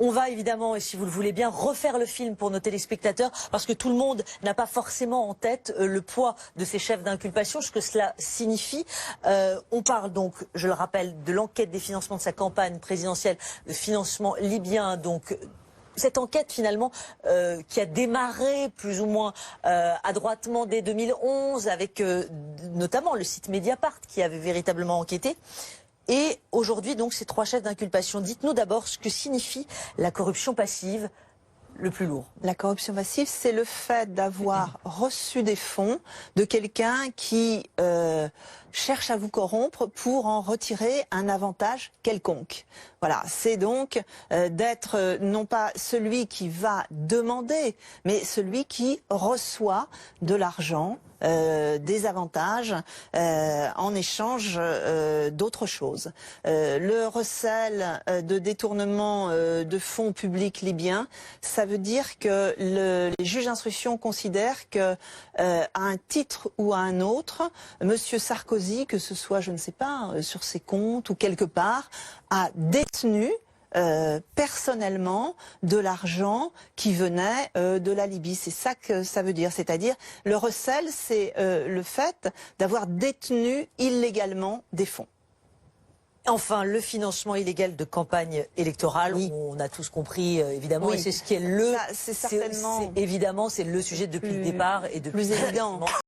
On va évidemment, et si vous le voulez bien, refaire le film pour nos téléspectateurs, parce que tout le monde n'a pas forcément en tête le poids de ces chefs d'inculpation, ce que cela signifie. On parle donc, je le rappelle, de l'enquête des financements de sa campagne présidentielle, de financement libyen, donc cette enquête finalement qui a démarré plus ou moins adroitement dès 2011 avec notamment le site Mediapart qui avait véritablement enquêté. Et aujourd'hui donc ces 3 chefs d'inculpation. Dites-nous d'abord ce que signifie la corruption passive le plus lourd. La corruption passive, c'est le fait d'avoir reçu des fonds de quelqu'un qui cherche à vous corrompre pour en retirer un avantage quelconque. Voilà, c'est donc d'être non pas celui qui va demander, mais celui qui reçoit de l'argent, des avantages en échange d'autres choses. Le recel de détournement de fonds publics libyens, ça veut dire que les juges d'instruction considèrent que à un titre ou à un autre, Monsieur Sarkozy, que ce soit, je ne sais pas, sur ses comptes ou quelque part, a détenu personnellement de l'argent qui venait de la Libye. C'est ça que ça veut dire. C'est-à-dire, le recel, c'est le fait d'avoir détenu illégalement des fonds. Enfin, le financement illégal de campagne électorale, oui. On a tous compris, évidemment, Oui. et c'est ce qui est le... C'est certainement... Évidemment, c'est le sujet depuis le départ et depuis... Plus évident.